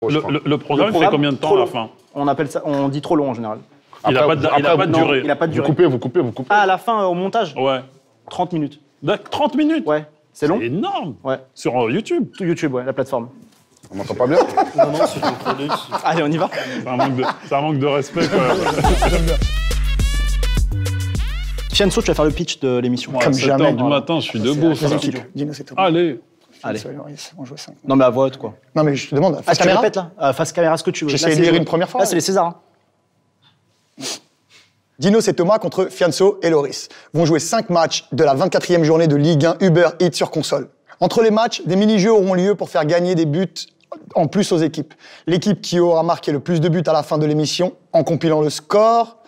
Le programme fait combien de temps à la fin? On appelle ça, on dit trop long en général. Il n'a pas de durée. Il n'a pas de durée. Vous coupez. Ah, à la fin, au montage? Ouais. 30 minutes. 30 minutes? Ouais. C'est long? C'est énorme. Ouais. Sur YouTube? Tout YouTube, ouais, la plateforme. On m'entend pas bien? Non, c'est une chronique. Allez, on y va. C'est un manque de respect, quand même. Fianso, tu vas faire le pitch de l'émission. Moi, à 7h du matin, je suis debout. Dino, c'est Thomas. Allez. Allez. On joue à 5. Non, mais à voix haute, quoi. Non, mais je te demande, face Tu caméra. répètes, là. Face caméra, ce que tu veux. J'essaie Là, de lire c'est- une première fois. Là, c'est les Césars. Hein. Dino, c'est Thomas contre Fianso et Loris. Vont jouer 5 matchs de la 24e journée de Ligue 1 Uber Eats sur console. Entre les matchs, des mini-jeux auront lieu pour faire gagner des buts en plus aux équipes. L'équipe qui aura marqué le plus de buts à la fin de l'émission, en compilant le score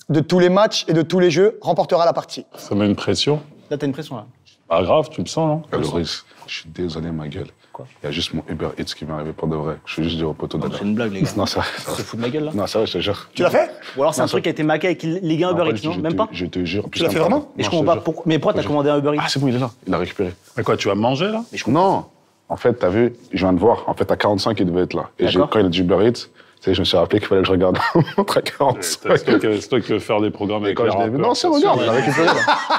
de tous les matchs et de tous les jeux, remportera la partie. Ça met une pression. Là, t'as une pression, là. Pas grave, tu le sens, non? Loris, je suis désolé, ma gueule. Quoi? Il y a juste mon Uber Eats qui m'est arrivé pour de vrai. Je veux juste dire au poteau d'Adam. C'est une blague, les gars. Non, ça. Tu te fous de ma gueule, là? Non, ça va, je te jure. Tu l'as fait? Ou alors c'est un Non, truc qui a été maqué avec Ligue 1 Uber Eats, non? Même pas? Je te jure. Tu l'as fait vraiment? Et je comprends pas pourquoi. Mais pourquoi t'as commandé un Uber Eats? Ah, c'est bon, il est là. Il a récupéré. Mais quoi, tu vas manger, là? Non. En fait, t'as vu, je viens de voir. En fait, à 45, il devait être là. Et D'accord. quand il a dit Uber Eats, tu sais, je me suis rappelé qu'il fallait que je regarde la montre à 45. C'est toi qui veux faire des programmes avec Quand les je l'ai vu. rappeurs. Non, c'est regarde, il a récupéré là.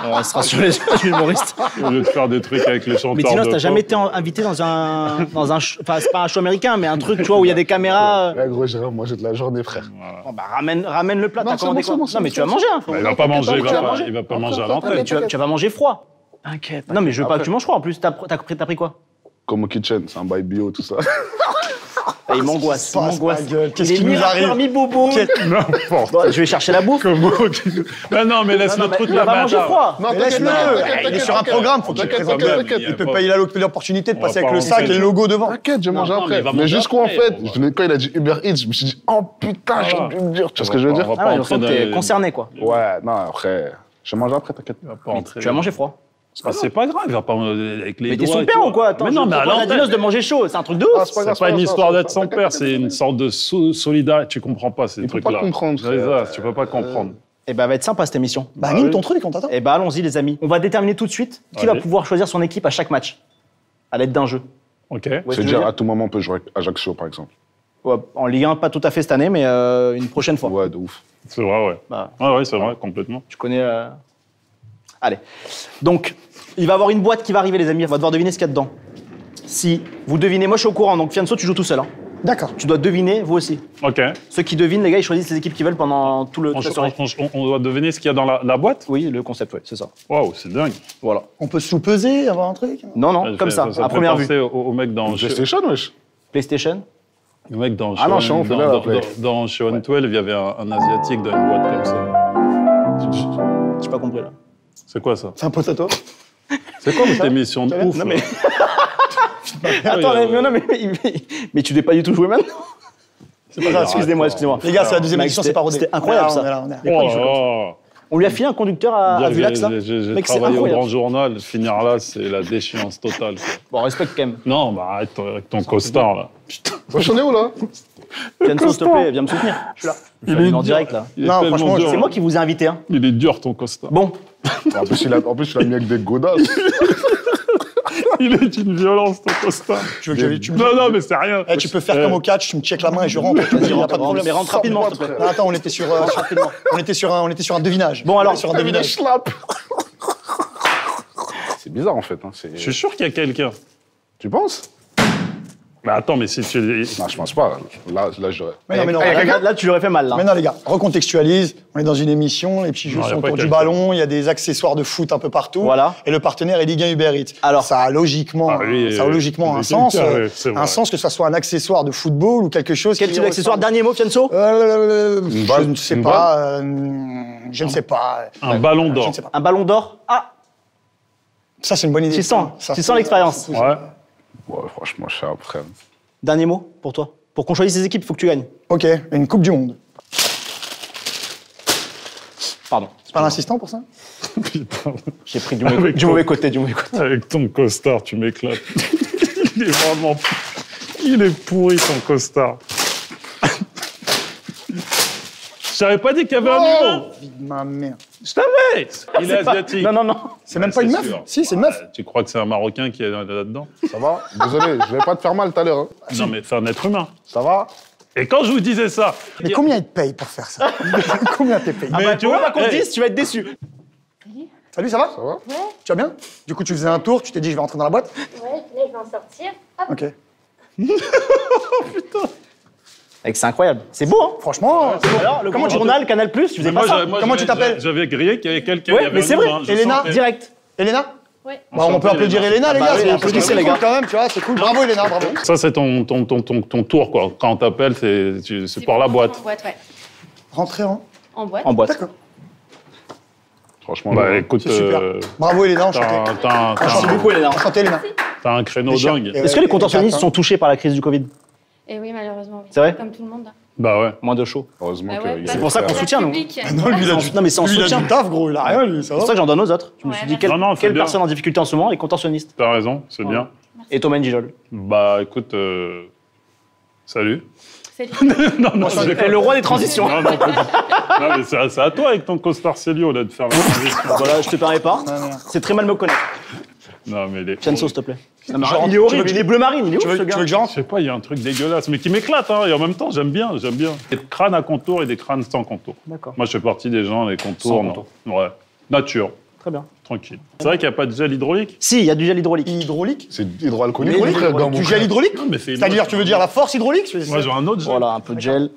On restera sur les humoristes. Au lieu de faire des trucs avec les chanteurs Mais Dinos, de t'as jamais pop. été invité dans un enfin, c'est pas un show américain, mais un truc, tu vois, où il y a des caméras. Ouais, gros, j'ai rien mangé de la journée, frère. Bon, bah, ramène le plat, Non, t'as c'est commandé bon, quoi? c'est bon, Non, c'est mais bon, tu vas c'est manger, hein. Il va pas manger, tu vas manger. il va pas manger à l'entrée. Tu vas manger froid. T'inquiète. Non, mais je veux pas que tu manges froid en plus. T'as pris quoi? Comme au kitchen, c'est un bail bio, tout ça. Ah, il m'angoisse. Il Passe m'angoisse. ma gueule, qu'est-ce Il est qui nous mi-rappeur, arrive? mi-bobo. N'importe. Bon, je vais chercher la bouffe. Mais non, mais laisse Non, le mais truc il va là-bas. pas manger froid. Non, Mais laisse-le. Il est sur un programme, faut qu'il présente. t'inquiète. Il peut pas, il a l'opportunité de On va passer pas avec le sac rentrer. et le logo devant. T'inquiète, je vais manger non, mais après. il va Mais manger jusqu'où en après, fait, on va- quand il a dit Uber Eats, je me suis dit, oh putain, j'ai dû me dire. Tu vois ce que je veux dire? On va Ah pas ouais, entrer donc dans t'es les- concerné, quoi. Ouais, non, après, je mange après, t'inquiète. Il va pas Mais entrer. tu vas manger froid. Ah, c'est pas grave, il va pas avec les Mais t'es doigts son et père tout. ou quoi? Attends, Mais non, mais à propose à Dinos l'antenne. de manger chaud, c'est un truc de Ah, ouf. c'est pas grave, C'est pas une c'est histoire grave, d'être son père, c'est une sorte de solidarité. Tu comprends pas ces Il peut trucs-là. pas comprendre, C'est frère. ça, tu peux pas comprendre. Eh ben, va être sympa cette émission. Bah, Bah anime oui. ton truc, on t'attend. Eh ben, allons-y, les amis. On va déterminer tout de suite qui va Allez. pouvoir choisir son équipe à chaque match, à l'aide d'un jeu. Ok. Ouais, C'est je veux dire, dire. à tout moment, on peut jouer à Ajaccio, par exemple. Ouais, en Ligue 1, pas tout à fait cette année, mais une prochaine fois. Ouais, de ouf. C'est vrai, ouais. Bah, Ouais, c'est vrai, complètement. tu connais. Allez. Donc, il va y avoir une boîte qui va arriver, les amis. On va devoir deviner ce qu'il y a dedans. Si vous devinez, moi je suis au courant, donc Fianso, tu joues tout seul. Hein. D'accord. Tu dois deviner, vous aussi. Ok. Ceux qui devinent, les gars, ils choisissent les équipes qu'ils veulent pendant toute la soirée. On doit deviner ce qu'il y a dans la boîte? Oui, le concept, ouais, c'est ça. Waouh, c'est dingue. Voilà. On peut sous-peser, avoir un truc? Non, non, comme ça, me à fait première vue. penser au mec dans PlayStation, wesh. PlayStation. Le mec dans Ah non, Shaun, fais-le, la play. dans Shaun 12, il y avait un Asiatique dans une boîte comme ça. J'ai pas compris, là. C'est quoi ça? C'est un pote à toi? C'est quoi cette émission de ouf? Non, là mais... Attends, mais tu n'es pas du tout joué maintenant. C'est pas ça, excusez-moi. Les gars, c'est la deuxième Mec, émission, c'est pas rodé. c'était incroyable, On est ça. là, on est là. Les points, ils Oh jouent là comme ça. là. On lui a filé un conducteur à Vulax, là. J'ai Mec, c'est travaillé au incroyable. Grand Journal, finir là, c'est la déchéance totale. quoi. Bon, respecte quand même. Non, bah arrête avec ton costard là. Wesh, on est où, là? Fianso, s'il te plaît, viens me soutenir. Je suis là. Il Il est est en dur. direct, là. Il est Non, tellement franchement, dur, C'est là. moi qui vous ai invité, hein. Il est dur ton costard. Bon, En plus, il a mis avec des godasses. Il est d'une violence ton costard. Tu veux que j'aille- tu me- Non, mais c'est rien. Eh, tu peux faire comme au catch, tu me checkes la main et je rentre. Je te dis, y a pas de problème. mais rentre rapidement, s'il te plaît. Non, attends, on était sur on était sur un devinage. Bon, alors, On était sur un devinage. C'est bizarre, en fait. Hein. Je suis sûr qu'il y a quelqu'un. Tu penses? Mais attends, mais si tu... Non, je pense pas. Là, j'aurais. Mais non, mais non. là, tu lui aurais fait mal, là. Mais non, les gars, recontextualise. On est dans une émission, les petits jeux Non, y a sont pas autour du quelqu'un. ballon, il y a des accessoires de foot un peu partout. Voilà. Et le partenaire est Ligue 1 Uber Eats. Alors. Ça a logiquement, Ah oui, ça a logiquement un oui, sens. oui, c'est vrai. Un sens que ce soit un accessoire de football ou quelque chose Quel qui type d'accessoire? ressemble- Dernier mot, Fianso? Une balle, Je ne sais une pas. Je ne sais pas. Un ballon Je d'or. ne sais pas. Un ballon d'or? Ah, Ça, c'est une bonne idée. tu sens Ça, tu sens l'expérience. Ouais. Ouais, franchement, je sais après. Dernier mot pour toi. Pour qu'on choisisse ses équipes, il faut que tu gagnes. Ok, une Coupe du Monde. Pardon. C'est pas l'assistant pour ça? Putain. J'ai pris du Avec mauvais ton- côté, du mauvais côté. Avec ton costard, tu m'éclates. Il est vraiment... Il est pourri, ton costard. t'avais pas dit qu'il y avait un humain. Vie de ma mère. Je t'avais. Il est asiatique. Non, non, non. C'est même pas une meuf? sûr. Si, c'est une meuf. Tu crois que c'est un Marocain qui est là-dedans? Ça va? Désolé, je vais pas te faire mal tout à l'heure. Hein. Non, mais c'est un être humain. Ça va? Et quand je vous disais ça... Mais combien ils te payent pour faire ça? Combien t'es payé? Ah Mais bah, tu tu vois, vois, pas qu'on te hey. dise, tu vas être déçu. Salut, ça va? Ça va? Tu vas bien? Du coup, tu faisais un tour, tu t'es dit, je vais rentrer dans la boîte? Ouais, là, je vais en sortir. Hop. Ok. Mec, c'est incroyable. C'est beau, hein? Franchement, Alors, le Comment grand tu- journal, Canal+, tu faisais Mais pas ça. Comment tu t'appelles? J'avais grillé qu'il y avait quelqu'un. il y Ouais, avait mais un c'est vrai. humain, je Elena, sentais. Direct. Elena? Ouais. Bah, on peut applaudir Elena, les Bah gars. oui, C'est applaudissez, c'est les cool gars. quand même, tu vois, c'est cool. Bravo, Elena, bravo. Ça, c'est ton tour, quoi. Quand on t'appelle, c'est pour la boîte. En boîte, ouais. Rentrer En boîte. En boîte. D'accord. Franchement, Bah là, écoute, C'est super. Bravo, Elena, enchanté. Merci beaucoup, Elena. Enchanté, Elena. t'as un créneau Déjà. dingue. Et- Est-ce que les contorsionnistes Attends. sont touchés par la crise du Covid? Et oui, malheureusement. Oui. C'est vrai Comme tout le monde. Bah ouais. Moins de show. heureusement Bah qu'il ouais, y a bah, C'est pour ça qu'on la soutient, nous. public. Non, lui, il a du, Non, mais c'est en lui, il a soutien. du taf, gros. Il a rien, lui, ça C'est va. pour ça que j'en donne aux autres. Je me Ouais, suis dit, merci. quelle, Non, c'est quelle bien. personne en difficulté en ce moment? Les contorsionnistes. T'as raison, c'est bien. Et Thomas Njijol. Bah écoute, salut. Salut. non, non, Et le roi des transitions. Non, non, non, mais c'est à toi avec ton costard Célio là de faire la transition. Voilà, je te permets pas. C'est très mal me connaître. Non, mais les... Fianso, s'il te plaît. Non, mais Genre, il est tu veux horrible, que- il est bleu marine, il est Tu ouf, veux ce tu gars. veux que je Je rentre? sais pas, il y a un truc dégueulasse, mais qui m'éclate, hein, et en même temps, j'aime bien. Des crânes à contour et des crânes sans contour. D'accord. Moi, je fais partie des gens, les contours, Sans non. contour. Ouais. Nature, Très bien. tranquille. C'est vrai qu'il n'y a pas de gel hydraulique? Si, il y a du gel hydraulique. Hydraulique? C'est hydroalcoolique, Hydraulique, frère, dans mon Du gel hydraulique? Non, mais c'est C'est-à-dire, tu veux dire la force hydraulique? Moi, j'ai un autre gel. Voilà, un peu de gel.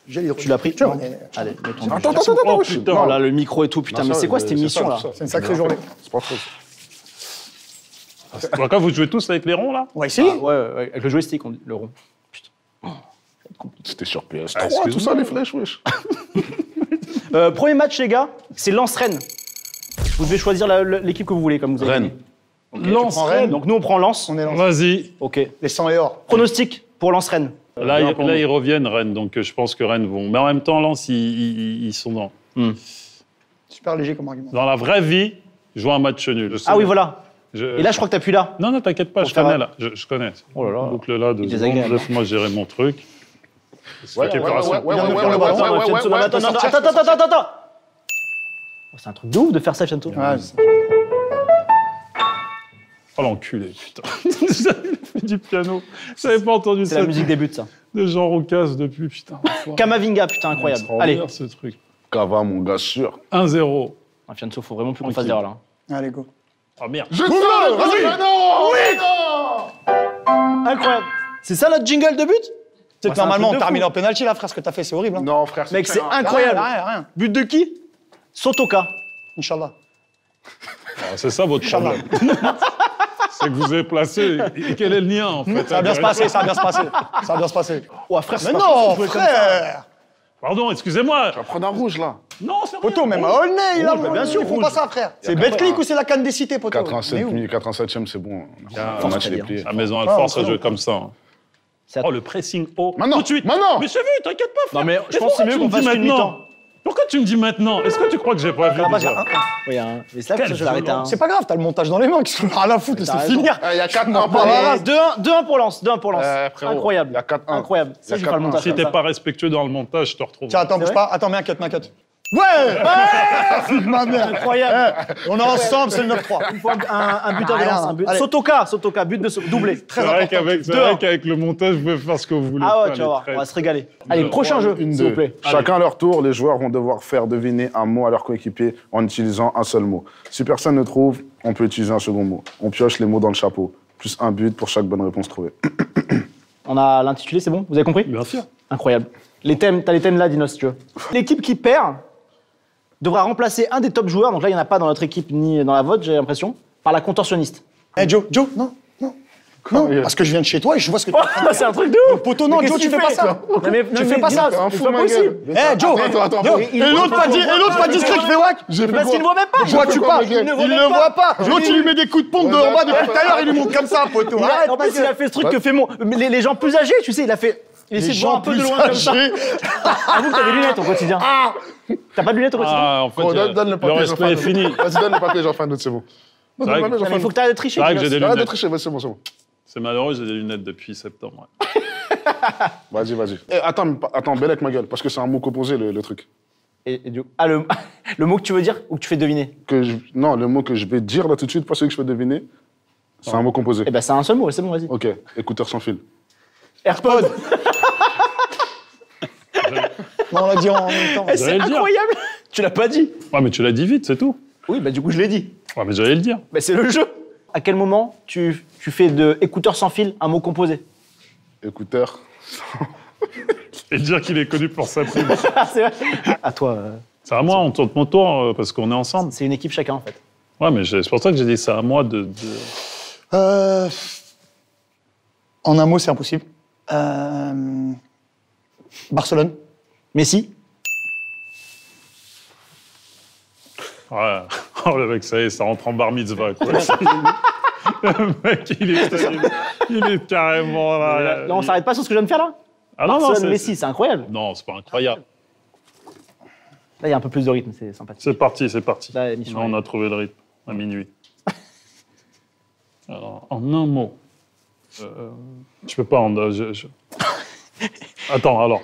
Gel hydraulique. Tu l'as pris? Tiens, Non. Allez, mets ton Attends, Merci attends, beaucoup. attends, Oh, je- putain. Oh non. là, le micro et tout, putain, mais c'est quoi cette émission là? C'est une sacrée journée. C'est pas trop. Pourquoi vous jouez tous avec les ronds, là? On va essayer. Ouais, ouais, ouais, avec le joystick, on dit, le rond. C'était sur PS3, Ah, tout excuse-moi. ça, les flèches, wesh. Premier match, les gars, c'est Lens-Rennes. Vous devez choisir l'équipe que vous voulez, comme vous avez Rennes. dit. Lens, prends Rennes. Donc nous, on prend Lens. On est lancé. Vas-y. Ok. Les 100 et or. Pronostic pour Lens-Rennes. Là, Bien pour nous. ils reviennent, Rennes, donc je pense que Rennes vont. Mais en même temps, Lens, ils sont Super léger comme argument. dans la vraie vie, jouent un match nul. Je sais. Ah oui, voilà. Et là, je crois que t'appuies là. Non, non, t'inquiète pas, Pour je faire connais un- là. Je connais. Oh là là. Boucle là, Il est 2 secondes, désagréable. laisse-moi gérer mon truc. Ouais, Récupération. ouais, ouais, Viens ouais, de ouais, faire le ouais, ballon, ouais, ouais, Fianso. ouais, ouais, Attends, faut attends, sortir, attends, attends, attends. Oh, c'est un truc de ouf de faire ça, Fianso. Ouais, Oh l'enculé, putain. J'avais fait du piano. J'avais pas entendu C'est ça la musique des buts, ça. de Jean Roucas depuis, putain. Kamavinga, putain, incroyable. Allez. Allez. Ce truc. Cava, mon gars, sûr. 1-0. Ah, Fianso, faut vraiment plus qu'on fasse d'erreur là. Allez, go. Oh merde. Je le vas-y, mais non Incroyable. C'est ça notre jingle de but? C'est Ouais, que normalement, un on truc de termine fou. en pénalty, là, frère, ce que t'as fait, c'est horrible. Hein. Non, frère, Mec, c'est rien. incroyable. Rien, rien. But de qui? Sotoka. Inch'Allah. Ah, c'est ça votre problème. C'est que vous avez placé. Et quel est le lien en fait? Ça va bien se passer, ça va bien se passer. Ça va bien se passer. Ouais, frère, c'est Mais pas non, possible de jouer comme ça. frère! Pardon, excusez-moi. Tu vas prendre un rouge, là. Non, c'est Poto, rien. même à Aulnay, il a Rouge, bien sûr, Ils font rouge. pas ça, frère. C'est Betclic ou c'est la canne des cités, poto? 87, Mais où 87e, c'est bon. Ah, Le match très est bien. plié. La maison Ah, Alfort, ça c'est joue bon. comme ça. hein. C'est à- Oh, le pressing haut. Maintenant, Tout de suite. maintenant. Mais j'ai vu, t'inquiète pas, frère. Non, mais je Mais pense que c'est pourquoi mieux tu qu'on me fasse dis une maintenant mi-temps. Pourquoi tu me dis maintenant? Est-ce que tu crois que j'ai pas vu Là-bas, déjà j'ai un. Oui, un. Mais c'est là que Quel je vais arrêter un. C'est pas grave, t'as le montage dans les mains, qu'ils sont rien à foutre, T'as laissez raison. finir. Il y a 4 points Ah, pour voilà. Lens. 2-1 pour Lens. 2-1 pour Lens. frérot, Incroyable. il y a 4-1. Incroyable. Il y Ça, a je vais faire le 4-1. montage. Si comme t'es ça. pas respectueux dans le montage, je te retrouve. Tiens, attends, bouge vrai pas. Attends, mets un cut, mets un cut. Ouais! Ma mère. Incroyable. On est ensemble, c'est le 9-3. Il faut un buteur de Rien. Lens. Un but. Allez. Sotoka, but de doublé. C'est vrai qu'avec Deux, un. le montage, vous pouvez faire ce que vous voulez. Ah ouais, faire, tu vas les voir. traits. On va se régaler. Allez, prochain jeu, s'il vous plaît. Chacun à leur tour, les joueurs vont devoir faire deviner un mot à leur coéquipier en utilisant un seul mot. Si personne ne trouve, on peut utiliser un second mot. On pioche les mots dans le chapeau. Plus un but pour chaque bonne réponse trouvée. On a l'intitulé, c'est bon? Vous avez compris? Bien sûr. Incroyable. Les thèmes, t'as les thèmes là, Dinos, si tu veux. L'équipe qui perd devra remplacer un des top joueurs, donc là, il n'y en a pas dans notre équipe ni dans la vôtre, j'ai l'impression, par la contorsionniste. Eh, Joe, non. Non, parce que je viens de chez toi et je vois ce que tu fais. C'est un truc de ouf! Poto, non, Mais Joe, qu'est-ce tu que fais pas ça. Tu fais pas ça, c'est pas possible! Eh, Joe! Attends, Joe, il- Et l'autre pas discret qui fait wack. Parce qu'il ne voit même pas! Vois tu pas? Miguel Il ne voit pas. Joe, tu lui mets des coups de pompe de en bas depuis tout à l'heure, il lui montre comme ça, poto. Arrête, En plus, il a fait ce truc que fait mon. Les gens plus âgés, tu sais, il a fait. Il essaie de voir un peu de loin comme ça. Avoue que t'as des lunettes au quotidien. T'as pas de lunettes au quotidien? Ah, en fait, Oh, donne le papier, respect est fini. Vas-y, donne le papier, j'en fais un autre, c'est bon. C'est vrai que- Non, mais il faut que t'arrêtes de tricher. C'est vrai que j'ai Dinos. des Arrête de lunettes. tricher, vas-y, c'est bon, c'est bon. C'est malheureux, j'ai des lunettes depuis septembre. Vas-y. Attends, Bellec, ma gueule, parce que c'est un mot composé, le truc. Ah, le mot que tu veux dire ou que tu fais deviner? Non, le mot que je vais dire là tout de suite, pas celui que je peux deviner. C'est un mot composé. Eh ben, c'est un seul mot, c'est bon, vas-y. Ok, écouteur sans fil. AirPod. Non, on l'a dit en même temps. Eh, c'est J'allais le dire. incroyable. Tu l'as pas dit. Ouais, mais tu l'as dit vite, c'est tout. Oui, bah du coup, je l'ai dit. Ouais, mais j'allais le dire. Bah, c'est le jeu. À quel moment tu fais de écouteur sans fil un mot composé? Écouteur. Et dire qu'il est connu pour sa prime. Ah, c'est vrai. À toi. C'est à moi, on tourne mon tour parce qu'on est ensemble. C'est une équipe chacun, en fait. Ouais, mais c'est pour ça que j'ai dit ça à moi de... En un mot, c'est impossible. Barcelone. Messi. Ouais. Oh, le mec, ça y est, ça rentre en bar mitzvah, quoi. Le mec, il est carrément là. Là, on s'arrête pas sur ce que je viens de faire, là? Ah non, non, Barcelone, Messi, c'est incroyable. Non, c'est pas incroyable. Là, il y a un peu plus de rythme, c'est sympathique. C'est parti, c'est parti. Là, l'émission Là, on est- a trouvé le rythme, à minuit. Alors, en un mot. Je peux pas en... Attends, alors.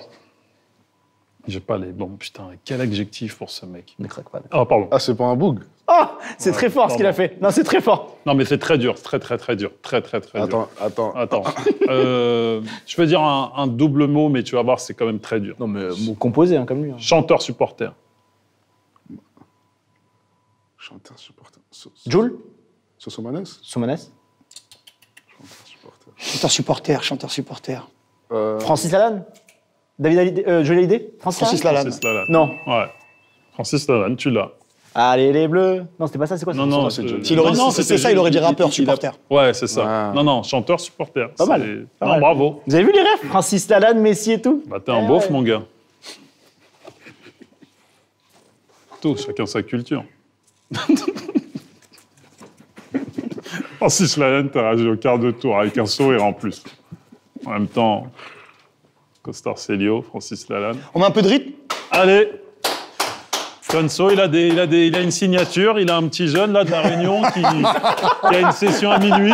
J'ai pas les bons. Putain, quel adjectif pour ce mec. Ne craque pas. Ah, pardon. Ah, c'est pas un bug. Oh, c'est très fort ce qu'il a fait. Non, c'est très fort. Non, mais c'est très dur, très, très, très dur. Très, très, très dur. Attends. Attends. Je peux dire un double mot, mais tu vas voir, c'est quand même très dur. Non, mais mot composé, hein, comme lui. Hein. Chanteur-supporter. Chanteur, supporter. Jules, Sosomanes. Soumanes, Chanteur, supporter. Chanteur supporter. Francis Lalanne, David Hallyday, Johnny Hallyday, Francis Lalanne. Francis Lalanne. Non. Ouais. Francis Lalanne, tu l'as. Allez, les bleus. Non, c'était pas ça, c'est quoi Non, non, c'est c'est Johnny. S'il aurait dit- si c'était ça, il aurait dit rappeur, supporter. Ouais, c'est ça. Ah. Non, non, chanteur-supporter. Pas mal, C'est- pas Non, mal. bravo. Vous avez vu les refs? Francis Lalanne, Messi et tout. Bah, t'es un Eh beauf, ouais. mon gars. Tout, chacun sa culture. Francis Lalanne, t'as réagi au quart de tour avec un sourire en plus. En même temps, Costar Celio, Francis Lalanne. On met un peu de rythme. Allez, Fianso, il a une signature, il a un petit jeune là de la Réunion qui a une session à minuit.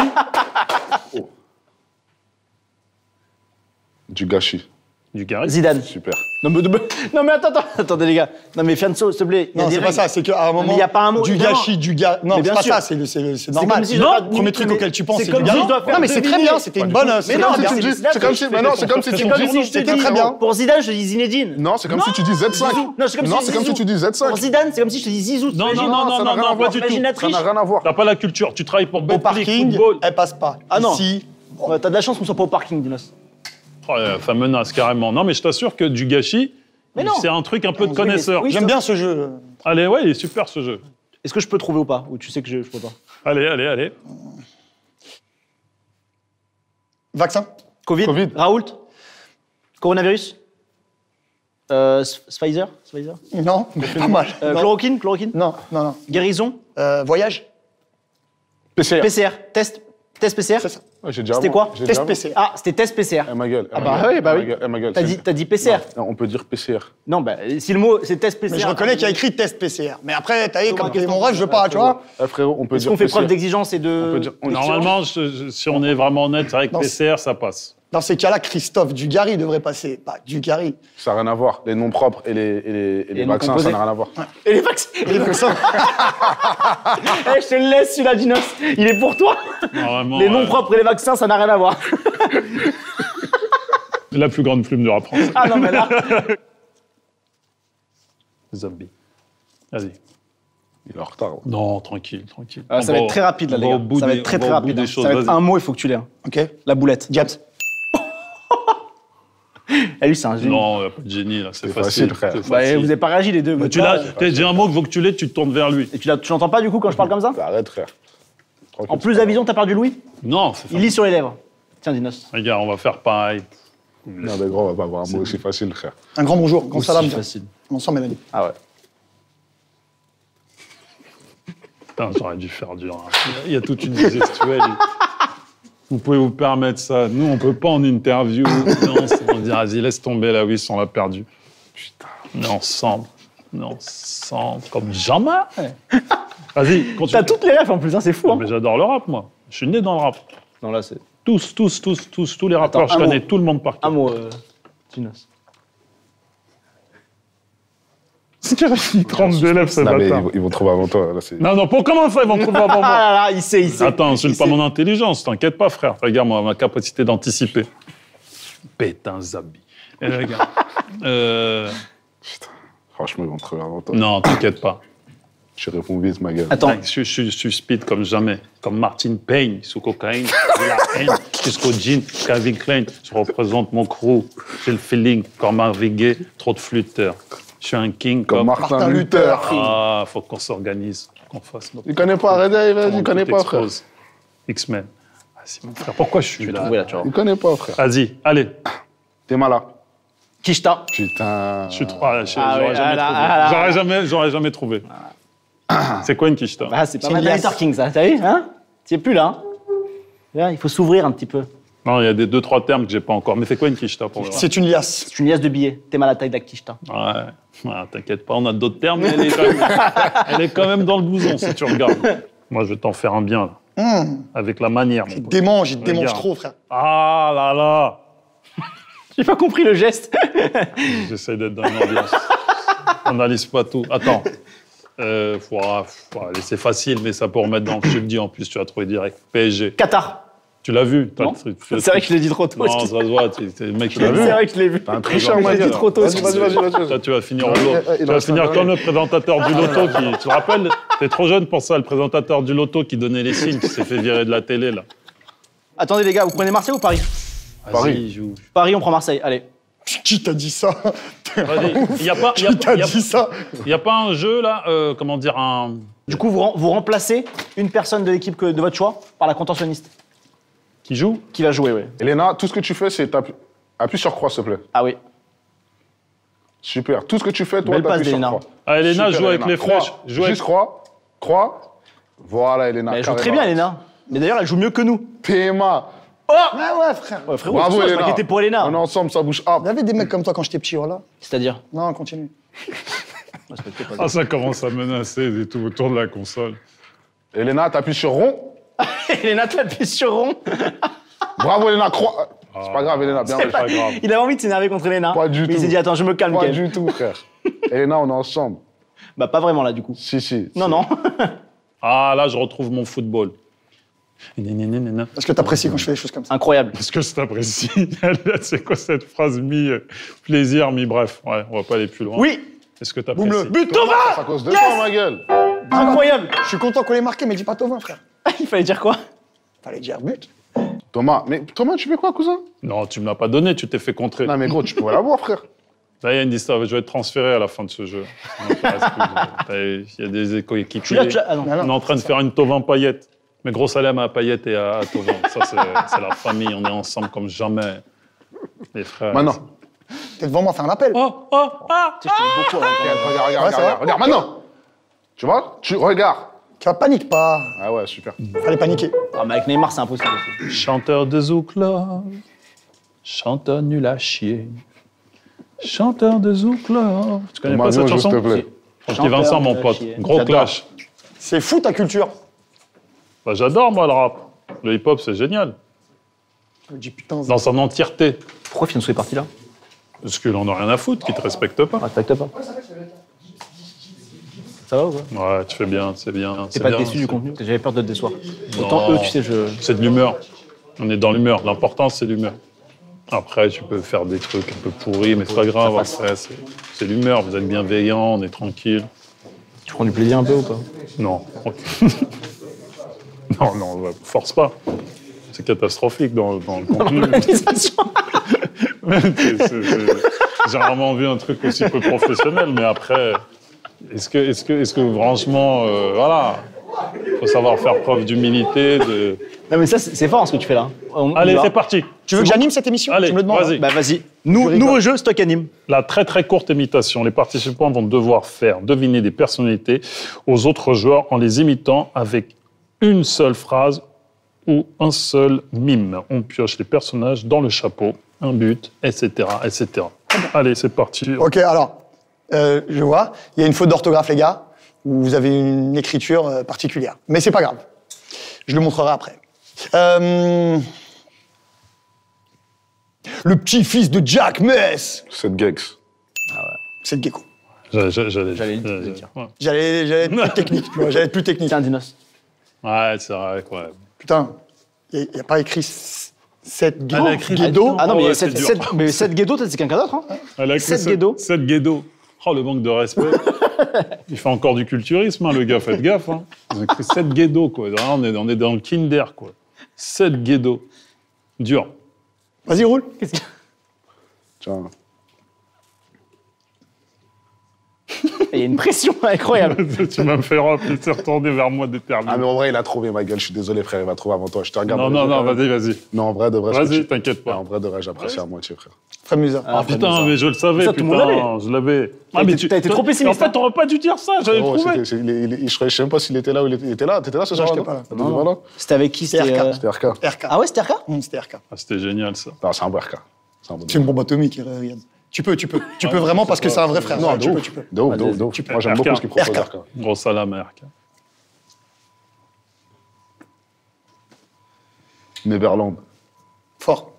Du gâchis. Du Gary. Zidane. Super. Non, mais attendez, les gars. Non, mais Fianso, s'il te plaît. il y a Non, des c'est pas règles. ça, c'est qu'à un moment. il y a pas un mot, Du évidemment. gâchis, du gars. Non, Mais c'est bien pas sûr. ça, c'est C'est normal. comme si je Non, dois- premier truc mais auquel tu penses, c'est c'est comme du si gars. je dois faire Non, mais c'est très deviner. bien, c'était une bonne. Mais c'était non, très mais bien. c'est- C'est comme si, mais non, c'est comme si tu C'est me comme dis. si je te C'était dis, très bien. pour Zidane, je te dis Zinedine. Non, c'est comme si tu dis Z5. Non, c'est comme Non, si c'est comme si tu dis Pour Z5. Zidane, c'est comme si je te dis Zizou. Non, t'imagines non, non, ça n'a non, rien à non, pas voir. du tout. Imagine la Ça triche. n'a rien à voir. T'as pas la culture, tu travailles pour Au Betclic, parking, football. elle passe pas. Ah non. Ici, Ouais, t'as de la chance qu'on soit pas au parking, Dinos. Oh, ça menace carrément. Non, mais je t'assure que du gâchis, Mais non. c'est un truc un peu de Oui, connaisseur. mais- j'aime bien ce jeu. Allez, ouais, il est super ce jeu. Est-ce que je peux trouver ou pas? Ou tu sais que je peux pas? Allez, allez, allez. Vaccin. Covid. Raoult? Coronavirus? Pfizer? Non, mais pas mal. Non. Chloroquine? Non, non, non. Guérison? Voyage. PCR. PCR? Test PCR? C'est ça. Ouais, j'ai dit C'était avant. quoi? J'ai dit Test avant. PCR. Ah, c'était test PCR. Eh, ma gueule. Ah bah oui, bah oui. Eh, ma gueule. T'as dit PCR? Non, on peut dire PCR. Non, bah si le mot c'est test PCR. Mais je reconnais qu'il y a écrit test PCR. Mais après, t'as vu, Thomas, comme qu'est-ce mon qu'on rêve, je veux pas, tu vois. Eh, frérot, on peut Est-ce dire qu'on fait PCR. preuve d'exigence et On de. peut dire- on- Normalement, si on est vraiment honnête, c'est vrai que Non, PCR, ça passe. Dans ces cas-là, Christophe Dugarry devrait passer. Pas Dugarry. Ça n'a rien à voir. Les noms propres et les noms vaccins, ça composés. n'a rien à voir. Et les vaccins. Et les vaccins. Eh, je te le laisse celui-là, Dinos. Il est pour toi. Normalement, Les noms propres et les vaccins, ça n'a rien à voir. La plus grande plume de rap français. Ah non, mais là. Zombie. Vas-y. Il est en retard. ouais. Non, tranquille, tranquille. Ah, ça va être très rapide là, les gars. Ça va être très très rapide. Des hein. choses. Ça va être Vas-y. un mot, il faut que tu l'aies. hein. Ok. La boulette. Diabs. Eh, lui, c'est un génie. Non, il n'y a pas de génie, là, c'est C'est facile. facile, frère. c'est Bah, facile. vous n'avez pas réagi les deux. Mais vous tu êtes l'as, pas- t'as dit un mot qu'il faut que tu l'aies, tu te tournes vers lui. Et tu l'entends pas du coup quand je parle comme ça? Arrête, frère. Tranquille, En plus, c'est la pas vision, t'as perdu Louis? Non, c'est Il lit sur les lèvres. Tiens, Dinos. Regarde, on va faire pareil. grave. Non, mais gros, on va pas avoir un mot aussi facile, frère. Un grand bonjour. Grand salam. facile. Bonsoir, Mélanie. Ah ouais. Putain, j'aurais dû faire dur. hein. Il y a toute une gestuelle. Vous pouvez vous permettre ça. Nous, on peut pas en interview. Non, on dit, vas-y, laisse tomber la Wiss, on l'a perdu. Putain. On est ensemble. On est ensemble. Comme jamais. Vas-y, continue. T'as toutes les rêves en plus, hein, c'est fou. Hein. Mais j'adore le rap, moi. Je suis né dans le rap. Non, là, c'est. Tous les rappeurs, Attends, je un connais mot. tout le monde par Un cœur. mot, Dinos. Il trempe des lèvres, ce Non, mais bâtard. ils vont trouver avant toi. Là, Non, pour comment ça, ils vont trouver avant moi? Ah là là, il sait. Attends, Il insulte pas sait. mon intelligence, t'inquiète pas, frère. Regarde-moi ma capacité d'anticiper. Pétain Zabi. Regarde. Franchement, ils vont trouver avant toi. Non, t'inquiète pas. Je réponds vite, ma gueule. Attends, Mec, je suis speed comme jamais. Comme Martin Payne, sous cocaïne, de la haine, jusqu'au jean, Calvin Klein. Je représente mon crew. J'ai le feeling, comme Marvin Gaye, trop de flûteurs. Je suis un king Comme comme... Martin Luther. Ah, faut qu'on s'organise, qu'on fasse notre... Il connaît pas, arrête, il connaît pas, frère. Expose. X-Men. Vas-y, mon frère, pourquoi je suis là? trouvé là, tu vois. Il connaît pas, frère. Vas-y, allez. T'es malin. Kishta. Putain. Je suis trop... j'aurais ouais, jamais là, trouvé. là. J'aurais jamais trouvé. C'est quoi une quicheta? Ah, c'est pas C'est mal une de liasse. Luther King, ça. T'as vu, hein? Tu es plus là, hein? Là, il faut s'ouvrir un petit peu. Non, il y a deux, trois termes que j'ai pas encore. Mais c'est quoi une quicheta pour moi? C'est une liasse. C'est une liasse de billets. T'es mal à la taille de la Kishta. Ouais, t'inquiète pas, on a d'autres termes, mais elle est quand même dans le blouson si tu regardes. Moi, je vais t'en faire un bien, là. Avec la manière. mon pote. Démange, il te démange Regarde. trop, frère. Ah là là. J'ai pas compris le geste. J'essaie d'être dans l'ambiance. On n'analyse pas tout. Attends. Allez, c'est facile, mais ça peut remettre dans... Je te le dis, en plus, tu as trouvé direct. PSG. Qatar. Tu l'as vu? Non. C'est vrai que je l'ai dit trop tôt. Non, ça excuse-moi. se voit. C'est le mec qui C'est l'a vu. vrai que je l'ai vu. T'es un tricheur, Je ma l'ai dit gueule. trop tôt. Vas-y, vas-y. Toi, tu vas finir au lot. il Tu vas reste finir un comme dernier. le présentateur du loto qui... Tu te rappelles? T'es trop jeune pour ça, le présentateur du loto qui donnait les signes, qui s'est fait virer de la télé, là. Attendez, les gars, vous prenez Marseille ou Paris? Vas-y, joue. Paris, on prend Marseille. Allez. Qui t'a dit ça? Vas-y. Il n'y a pas... Qui t'a dit ça? Il y a pas un jeu, là, comment dire, un... Du coup, vous remplacez une personne de l'équipe de votre choix par la contorsionniste. Qui joue? Qui va jouer, oui. Elena, tout ce que tu fais, c'est appuie sur croix, s'il te plaît. Ah oui. Super. Tout ce que tu fais, toi, Belle passe t'appuies sur d'Elena. croix. Ah, Elena Super, joue avec Elena. les Croix. flèches. Joue avec... Juste croix. Croix. Voilà, Elena. Mais elle joue très carrément. bien, Elena. Mais d'ailleurs, elle joue mieux que nous. PMA. Ouais, frère. Ouais, frérot, Bravo, je Elena. m'inquiétais pour Elena. On est ensemble, ça bouge up. Il y avait des mecs comme toi quand j'étais petit, voilà. C'est-à-dire Non, continue. Ah, ça commence à menacer et tout autour de la console. Elena, t'appuies sur rond. Elena t'appuie sur rond. Bravo, Elena. Croix. C'est pas grave, Elena. Bien C'est joué. pas- grave. Il avait envie de s'énerver contre Elena. Pas du mais il tout. s'est dit, attends, je me calme, Pas Gaël. du tout, frère. Elena, on est ensemble. Bah, pas vraiment, là, du coup. Si. Non, non. Ah, là, je retrouve mon football. Est-ce Parce que t'apprécies quand je fais des choses comme ça. Incroyable. que je t'apprécie? C'est quoi cette phrase mi-plaisir, mi-bref? Ouais, on va pas aller plus loin. Oui. Est-ce que Boum le t'apprécies? But C'est Thomas. à cause de toi, ma gueule. Incroyable. Je suis content qu'on l'ait marqué, mais dis pas Tovin, frère. Il fallait dire quoi? Fallait dire but. Thomas, tu fais quoi, cousin? Non, tu me l'as pas donné, tu t'es fait contrer. Non, mais gros, tu pourrais l'avoir, frère. Là, il y a une histoire, je vais être transféré à la fin de ce jeu. Ça m'intéresse plus. Il y a des coéquipiers. Tu l'as, tu l'as. Ah non. Non, non. On est en train de faire une Tovin Payette. Mais gros salam à Payette et à Tovin. Ça, c'est la famille. On est ensemble comme jamais. Les frères. Maintenant. T'es devant moi, fais un appel. Oh. Tu sais, je t'aime beaucoup. hein. Regarde, regarde, maintenant. Tu vois? Tu regardes. Tu vas panique pas. Ah ouais, super. Fallait paniquer. Ah, mais avec Neymar, c'est impossible. aussi. Chanteur de Zouk Love, chanteur nul à chier. Chanteur de Zouk Love. Tu connais Thomas, pas cette viens, chanson? s'il te plaît. Francky Vincent, mon Chanteur pote. nul à chier. Gros J'adore. clash. C'est fou ta culture. Bah, j'adore, moi, le rap. Le hip-hop, c'est génial. Je me dis putain, Dans son entièreté. Pourquoi Fianso est parti là? Parce qu'il en a rien à foutre, qu'il te respecte pas. Respecte pas. Ça va ou quoi? Ouais, tu fais bien, c'est bien. T'es pas bien, déçu du c'est- contenu? J'avais peur de te décevoir. Non. Autant eux, tu sais, je. C'est de l'humeur. On est dans l'humeur. L'important, c'est l'humeur. Après, tu peux faire des trucs un peu pourris, mais c'est pas grave. Après, c'est l'humeur. Vous êtes bienveillants, on est tranquille. Tu prends du plaisir un peu ou pas? Non. non, force pas. C'est catastrophique dans le contenu. J'ai rarement vu un truc aussi peu professionnel, mais après, est-ce que franchement, voilà, faut savoir faire preuve d'humilité. Non, mais ça, c'est fort ce que tu fais là. Allez, y va. c'est parti. tu veux que j'anime cette émission? Allez, Tu me le demandes. vas-y. Bah, vas-y. Nouveau jeu, stock anime. La très très courte imitation. Les participants vont devoir faire deviner des personnalités aux autres joueurs en les imitant avec une seule phrase ou un seul mime. On pioche les personnages dans le chapeau, un but, etc., etc. Allez, c'est parti. Ok, alors, je vois, il y a une faute d'orthographe, les gars, où vous avez une écriture particulière. Mais c'est pas grave. Je le montrerai après. Le petit-fils de Jack Mess. Cette gex. C'est le gecko. J'allais le dire. Ouais. J'allais être plus technique, tu vois, j'allais être plus technique. Tiens, Dinos. Ouais, c'est vrai, quoi. Putain, il n'y a pas écrit 7 Elle a écrit Guido. Ah non, ouais, mais c'est 7 dur. Guedo, c'est quelqu'un d'autre. Hein. Elle a écrit 7 Guedo. 7 Guedo. Oh, le manque de respect. Il fait encore du culturisme, hein, le gars, faites gaffe. Hein. Ils ont écrit 7 Guedo, quoi. Là, on est dans le kinder, quoi. 7 Guedo. Dur. Vas-y, roule. Tiens. Il y a une pression incroyable. Tu m'as fait rap, il s'est retourné vers moi déterminé. Ah, mais en vrai, il a trouvé, ma gueule. Je suis désolé, frère, il va trouver avant toi. Je te regarde. Non, dans les non, yeux, non, frère. vas-y. Non, en vrai, de vrai. Vas-y, je- t'inquiète Ouais, pas. en vrai, de vrai, j'apprécie à moitié, frère. Frémusa. Ah, Putain, mais je le savais, Ça, tout le monde putain, je l'avais. T'as été trop pessimiste, En fait, t'aurais pas dû dire ça, j'avais Oh, trouvé. je sais même pas s'il était là ou il était là. T'étais là ce soir? j'étais non pas là. T'étais pas là? C'était avec qui C'était RK. C'était RK. RK. Ah ouais, c'était RK C'était RK. Ah, c'était génial, ça. Non, c'est un bon RK. C'est un bon C'est une bombe atomique, regarde. Tu peux vraiment parce que c'est un vrai frère. Non, Ouais, de tu ouf. peux, tu peux. De ouf, de ouf, de ouf. Moi, j'aime beaucoup ce qu'il propose, RK. RK. Gros salam à RK. Neverland. Fort.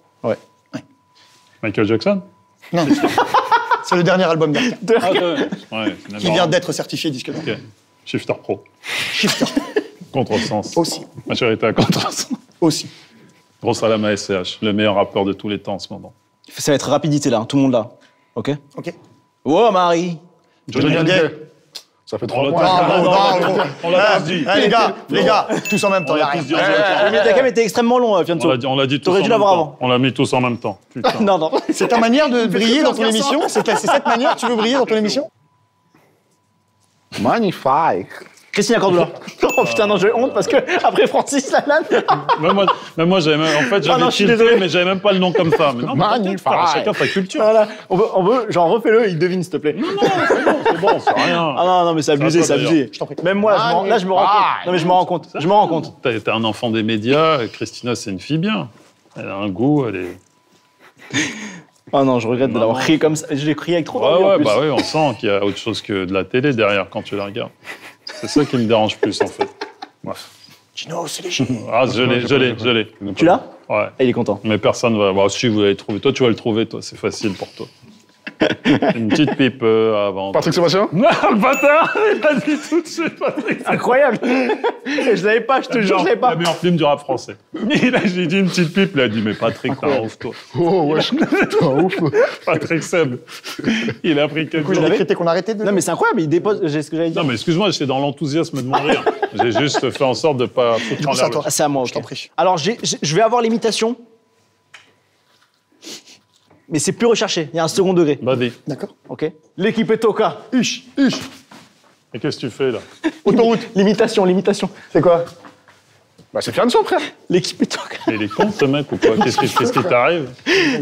Michael Jackson. Non. C'est le dernier album d'RK. Ah, ouais, Qui vient d'être certifié disque d'or. Ok. Shifter Pro. Shifter. Contresens. Aussi. Majorité à contresens. Aussi. Gros salam à SCH, le meilleur rappeur de tous les temps en ce moment. Ça va être rapidité là, tout le monde là. Ok. Ok. Oh Marie. Johnny Hallyday. Ça fait On 3 l'a mois. Bravo, bravo. On l'a tous dit. Les gars, tous en même temps, On y a l'a rien. tous dit en même temps. Mais t'as quand même été extrêmement long, Fianso. On l'a dit tous T'aurais en dû même l'avoir temps. avant. On l'a mis tous en même temps. Putain. Non, non. C'est ta manière de briller dans ton émission? C'est cette manière que tu veux briller dans ton émission? Magnifique. Christina Cordula. Oh putain, non, j'ai honte parce que après Francis Lalanne. Même moi, j'avais même, en fait, Ah j'avais non, je suis tilté, désolé. mais j'avais même pas le nom comme ça. Mais non, mais t'inquiète, Magnifique. frère, chacun sa culture. Voilà. On veut, genre, refais-le, il devine, s'il te plaît. C'est bon, c'est rien. Ah non, non, mais c'est abusé, toi, c'est abusé. d'ailleurs. Je t'en prie. Même moi, là, je me rends compte. Non, mais je me rends compte. Je me rends compte. T'es un enfant des médias. Christina, c'est une fille bien. Elle a un goût, elle est. Ah non, je regrette de l'avoir crié comme ça. Je l'ai crié avec trop d'envie en Ouais, plus. bah oui, on sent qu'il y a autre chose que de la télé derrière quand tu la regardes. C'est ça qui me dérange plus, en fait. Bref. Gino, c'est léger. Ah, je l'ai. Tu l'as Ouais. Et il est content. Mais personne va. Bah, si vous l'avez trouvé. Toi, tu vas le trouver, toi. C'est facile pour toi. Une petite pipe avant. Patrick Sébastien? Non, le bâtard il a dit tout de suite, Patrick. Incroyable. Je l'avais pas, je te jure, je l'avais pas. La meilleure film du rap français. J'ai dit une petite pipe, il a dit, mais Patrick, t'es un ouf, toi. Oh, wesh. T'es un ouf. Patrick Seb. Il a pris quelques Vous avez décrété qu'on arrêtait de... Non, mais c'est incroyable, il dépose. J'ai ce que j'allais dire. Non, mais excuse-moi, j'étais dans l'enthousiasme de mon rire. J'ai juste fait en sorte de pas foutre en coup, c'est à l'air. toi. Ah, c'est à moi, Je t'en ok. prie. Alors, je vais avoir l'imitation. Mais c'est plus recherché, il y a un second degré. Vas-y. D'accord. Ok. L'équipe est Toka. Huche. Et qu'est-ce que tu fais, là? Autoroute. L'imitation. C'est quoi? Bah, c'est Fianso, frère. L'équipe est Toka. Mais il est con, ce mec, ou quoi? Qu'est-ce qui t'arrive?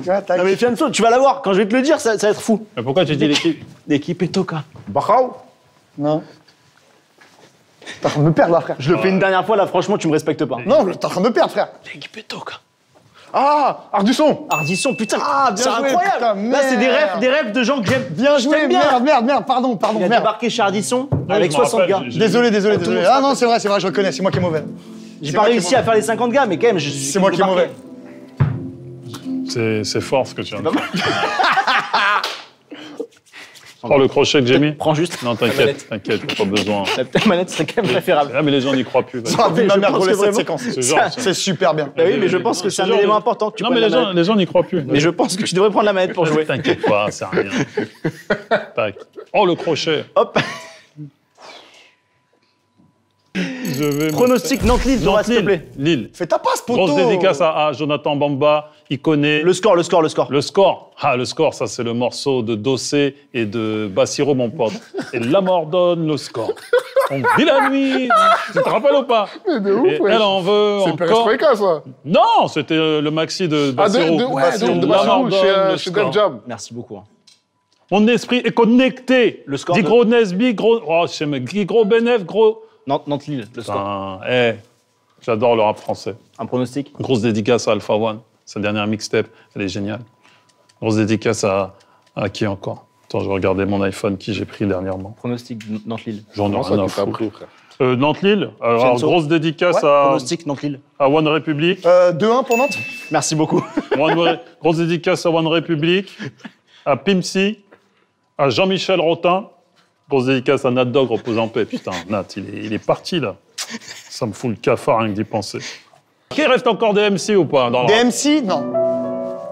Non mais Fianso, tu vas l'avoir. Quand je vais te le dire, ça va être fou. Mais pourquoi tu dis l'équipe? L'équipe est Toka. Bachao. Non. T'es en train de me perdre là, frère. Je le fais une dernière fois, là, franchement, tu me respectes pas. Non, t'es en train de me perdre, frère. L'équipe est Toka. Ah, Ardusson. Ardisson, putain, Ah, bien c'est joué, incroyable. putain, Là, c'est merde. des rêves de gens que j'aime. Bien joué, t'aime bien. merde, pardon, Il a merde. débarqué chez Ardisson Non, avec je me 60 rappelle, gars. Désolé. Ah non, c'est vrai, je reconnais, c'est moi qui est mauvais. J'ai c'est pas moi qui réussi est à faire les 50 gars, mais quand même, C'est moi qui est mauvais. C'est fort, ce que tu viens de faire. Oh, le crochet que j'ai mis? Prends juste. Non, t'inquiète, pas besoin. La petite manette serait quand même préférable. Ah, mais les gens n'y croient plus. vas-y. Ça a vu ma Je mère pense rouler que cette vraiment- séquence. C'est genre, ça. C'est super bien. Bah oui, mais je pense que c'est un genre élément de- important que tu Non, prennes mais la manette. les gens n'y croient plus. Mais je pense que tu devrais prendre la manette pour jouer. T'inquiète pas, c'est rien. Tac. Oh, le crochet. Hop. Je vais Pronostic Nantes-Lille, Dora, s'il te plaît. Lille. Fais ta passe, poteau. Grosse dédicace à Jonathan Bamba. Il connaît Le score. le score. Ah, le score, ça, c'est le morceau de Dossé et de Bassiro, mon pote. Et la mort donne le score. On vit la nuit. Tu te rappelles ou pas? Mais de ouf, Et wesh. elle en veut C'est encore. Perestroïka, ça. Non, c'était le maxi de Ah, Bassiro. de La Bassirou, mort donne le chez score. Def Jam. Merci beaucoup. hein. Mon esprit est connecté. Le score Dis de- gros Nesby, gros... Oh, je sais, mais gros Benef, gros... Nantes-Lille, le score. Putain, j'adore le rap français. Un pronostic. Grosse dédicace à Alpha One, sa dernière mixtape, elle est géniale. Grosse dédicace à qui encore? Attends, je regardais mon iPhone, qui j'ai pris dernièrement. Pronostic Nantes-Lille. J'en ai Comment rien ça à que t'as foutre. pris, frère? Nantes-Lille, alors Fianso. grosse dédicace Ouais, à pronostic Nantes-Lille. One Republic. 2-1 pour Nantes. Merci beaucoup. Grosse dédicace à One Republic, à Pimsy, à Jean-Michel Rotin Grosse dédicace à Nat Dog, repose en paix. Putain, Nat, il est parti, là. Ça me fout le cafard rien que d'y penser. Qui reste encore des MC ou pas dans le Des rap? MC, non.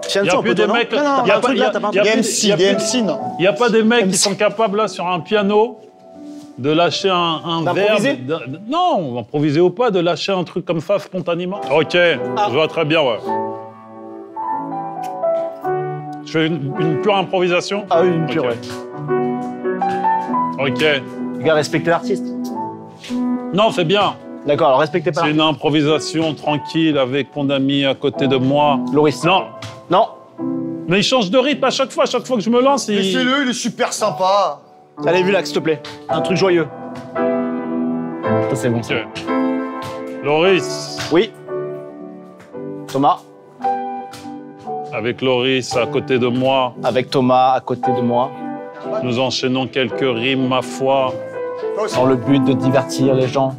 Il Fianso, n'y a on plus peut des dire non. mecs... Non, non, y a un truc pas- là, y a- t'as pas un y a truc. plus- DMC, y a plus- DMC, non. Il n'y a pas des mecs qui MC. sont capables, là, sur un piano, de lâcher un verbe... D'improviser Non, improviser ou pas, de lâcher un truc comme ça spontanément. Ok, je vois très bien, ouais. Je fais une pure improvisation. Ah oui, une pure, Ok. ouais. Ok. Les gars, respectez l'artiste. Non, c'est bien. D'accord, alors respectez pas C'est une improvisation tranquille avec mon ami à côté de moi. Loris. Non, Non, mais il change de rythme à chaque fois. À chaque fois que je me lance, il... Laissez-le, il est super sympa. allez, vu là, s'il te plaît. Un truc joyeux. Ça, c'est bon, ça. Ok. Loris. Oui. Thomas, Avec Loris à côté de moi, avec Thomas à côté de moi, nous enchaînons quelques rimes, ma foi, dans le but de divertir les gens.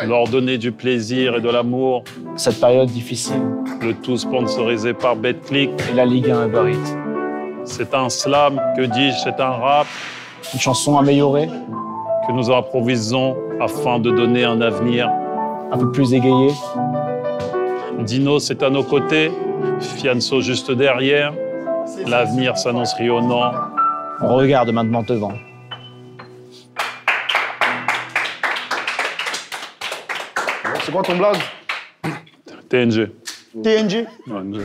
leur donner du plaisir et de l'amour, Cette période difficile. le tout sponsorisé par BetClick. Et la Ligue 1 Uber Eats. C'est un slam, que dis-je, c'est un rap Une chanson améliorée, que nous improvisons afin de donner un avenir. un peu plus égayée. Dino, c'est à nos côtés, Fianso juste derrière. L'avenir s'annonce rayonnant. On regarde maintenant devant. C'est quoi ton blague? TNG. TNG. Ouais,